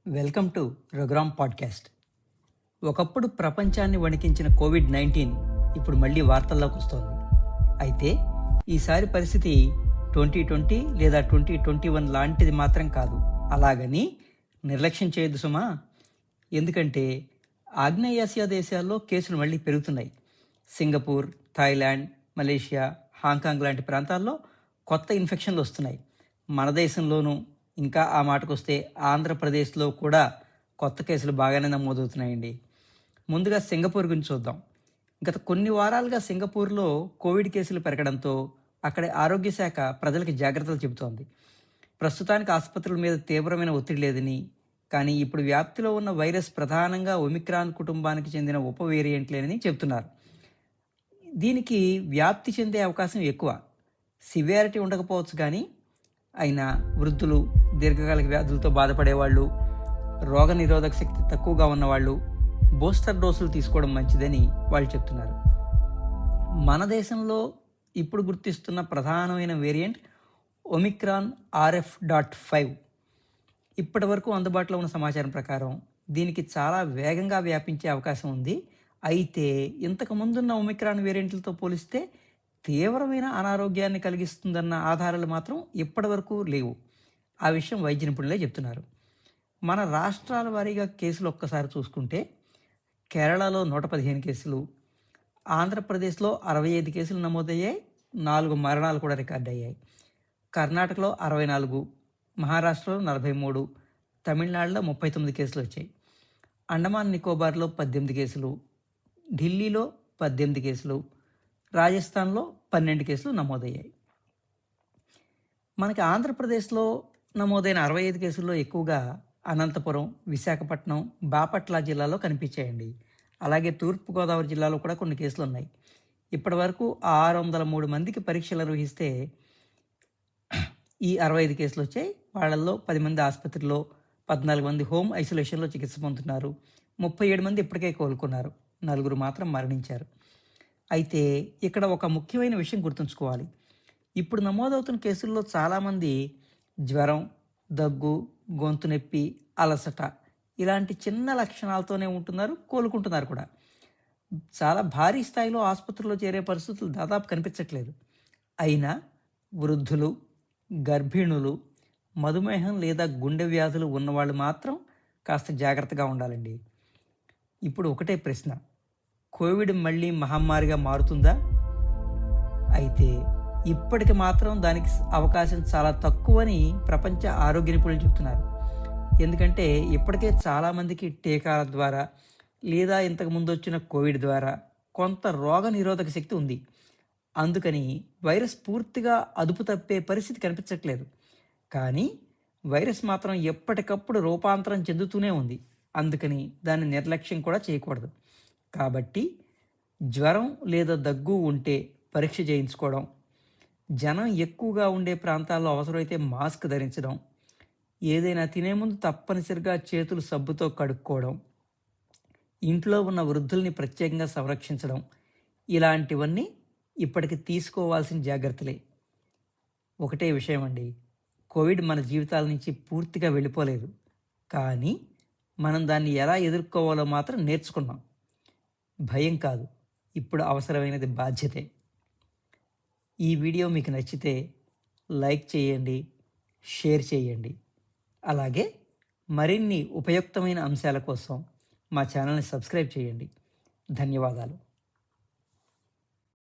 Welcome to Raghuram podcast. ఒకప్పుడు ప్రపంచాన్ని వణికించిన COVID-19 ఇప్పుడు మళ్ళీ వార్తల్లోకి వస్తోంది. అయితే ఈసారి పరిస్థితి 2020 లేదా 2021 లాంటిది మాత్రం కాదు. అలాగని నిర్లక్ష్యం చేయొద్దు సుమా. ఎందుకంటే ఆగ్నేయాసియా దేశాల్లో కేసులు మళ్ళీ పెరుగుతున్నాయి. సింగపూర్, థాయిలాండ్, మలేషియా, హాంకాంగ్ లాంటి ప్రాంతాల్లో కొత్త ఇన్ఫెక్షన్లు వస్తున్నాయి. మన దేశంలోనూ, ఇంకా ఆ మాటకొస్తే ఆంధ్రప్రదేశ్లో కూడా కొత్త కేసులు బాగానే నమోదవుతున్నాయండి. ముందుగా సింగపూర్ గురించి చూద్దాం. గత కొన్ని వారాలుగా సింగపూర్లో కోవిడ్ కేసులు పెరగడంతో అక్కడి ఆరోగ్య శాఖ ప్రజలకు జాగ్రత్తలు చెబుతోంది. ప్రస్తుతానికి ఆసుపత్రుల మీద తీవ్రమైన ఒత్తిడి లేదని, కానీ ఇప్పుడు వ్యాప్తిలో ఉన్న వైరస్ ప్రధానంగా ఒమిక్రాన్ కుటుంబానికి చెందిన ఉప వేరియంట్లేనని చెబుతున్నారు. దీనికి వ్యాప్తి చెందే అవకాశం ఎక్కువ. సివియారిటీ ఉండకపోవచ్చు, కానీ అయినా వృద్ధులు, దీర్ఘకాలిక వ్యాధులతో బాధపడేవాళ్ళు, రోగ నిరోధక శక్తి తక్కువగా ఉన్నవాళ్ళు బూస్టర్ డోసులు తీసుకోవడం మంచిదని వాళ్ళు చెప్తున్నారు. మన దేశంలో ఇప్పుడు గుర్తిస్తున్న ప్రధానమైన వేరియంట్ ఒమిక్రాన్ RF.5. ఇప్పటి వరకు అందుబాటులో ఉన్న సమాచారం ప్రకారం దీనికి చాలా వేగంగా వ్యాపించే అవకాశం ఉంది. అయితే ఇంతకు ముందున్న ఒమిక్రాన్ వేరియంట్లతో పోలిస్తే తీవ్రమైన అనారోగ్యాన్ని కలిగిస్తుందన్న ఆధారాలు మాత్రం ఇప్పటి వరకు లేవు. ఆ విషయం వైద్య నిపుణులే చెప్తున్నారు. మన రాష్ట్రాల వారీగా కేసులు ఒక్కసారి చూసుకుంటే కేరళలో 115 కేసులు, ఆంధ్రప్రదేశ్లో 65 కేసులు నమోదయ్యాయి, 4 మరణాలు కూడా రికార్డ్ అయ్యాయి. కర్ణాటకలో 64, మహారాష్ట్రలో 43, తమిళనాడులో 39 కేసులు వచ్చాయి. అండమాన్ నికోబార్లో 18 కేసులు, ఢిల్లీలో 18 కేసులు, రాజస్థాన్లో 12 కేసులు నమోదయ్యాయి. మనకి ఆంధ్రప్రదేశ్లో నమోదైన 65 కేసుల్లో ఎక్కువగా అనంతపురం, విశాఖపట్నం, బాపట్ల జిల్లాలో కనిపించాయండి. అలాగే తూర్పుగోదావరి జిల్లాలో కూడా కొన్ని కేసులు ఉన్నాయి. ఇప్పటి వరకు 603 మందికి పరీక్షలు నిర్వహిస్తే ఈ 65 కేసులు వచ్చాయి. వాళ్ళల్లో 10 మంది ఆసుపత్రిలో, 14 మంది హోమ్ ఐసోలేషన్లో చికిత్స పొందుతున్నారు. 37 మంది ఇప్పటికే కోలుకున్నారు, 4 మాత్రం మరణించారు. అయితే ఇక్కడ ఒక ముఖ్యమైన విషయం గుర్తుంచుకోవాలి. ఇప్పుడు నమోదవుతున్న కేసుల్లో చాలామంది జ్వరం, దగ్గు, గొంతు నొప్పి, అలసట ఇలాంటి చిన్న లక్షణాలతోనే ఉంటున్నారు, కోలుకుంటున్నారు కూడా. చాలా భారీ స్థాయిలో ఆసుపత్రుల్లో చేరే పరిస్థితులు దాదాపు కనిపించట్లేదు. అయినా వృద్ధులు, గర్భిణులు, మధుమేహం లేదా గుండె వ్యాధులు ఉన్నవాళ్ళు మాత్రం కాస్త జాగ్రత్తగా ఉండాలండి. ఇప్పుడు ఒకటే ప్రశ్న: కోవిడ్ మళ్ళీ మహమ్మారిగా మారుతుందా? అయితే ఇప్పటికి మాత్రం దానికి అవకాశం చాలా తక్కువని ప్రపంచ ఆరోగ్య నిపుణులు చెప్తున్నారు. ఎందుకంటే ఇప్పటికే చాలామందికి టీకాల ద్వారా లేదా ఇంతకు ముందు వచ్చిన కోవిడ్ ద్వారా కొంత రోగ నిరోధక శక్తి ఉంది. అందుకని వైరస్ పూర్తిగా అదుపు తప్పే పరిస్థితి కనిపించట్లేదు. కానీ వైరస్ మాత్రం ఎప్పటికప్పుడు రూపాంతరం చెందుతూనే ఉంది. అందుకని దాన్ని నిర్లక్ష్యం కూడా చేయకూడదు. కాబట్టి జ్వరం లేదా దగ్గు ఉంటే పరీక్ష చేయించుకోవడం, జనం ఎక్కువగా ఉండే ప్రాంతాల్లో అవసరమైతే మాస్క్ ధరించడం, ఏదైనా తినే ముందు తప్పనిసరిగా చేతులు సబ్బుతో కడుక్కోవడం, ఇంట్లో ఉన్న వృద్ధుల్ని ప్రత్యేకంగా సంరక్షించడం, ఇలాంటివన్నీ ఇప్పటికి తీసుకోవాల్సిన జాగ్రత్తలే. ఒకటే విషయం అండి, కోవిడ్ మన జీవితాల నుంచి పూర్తిగా వెళ్ళిపోలేదు, కానీ మనం దాన్ని ఎలా ఎదుర్కోవాలో మాత్రం నేర్చుకున్నాం. భయం కాదు, ఇప్పుడు అవసరమైనది బాధ్యతే. ఈ వీడియో మీకు నచ్చితే లైక్ చేయండి, షేర్ చేయండి. అలాగే మరిన్ని ఉపయుక్తమైన అంశాల కోసం మా ఛానల్ని సబ్స్క్రైబ్ చేయండి. ధన్యవాదాలు.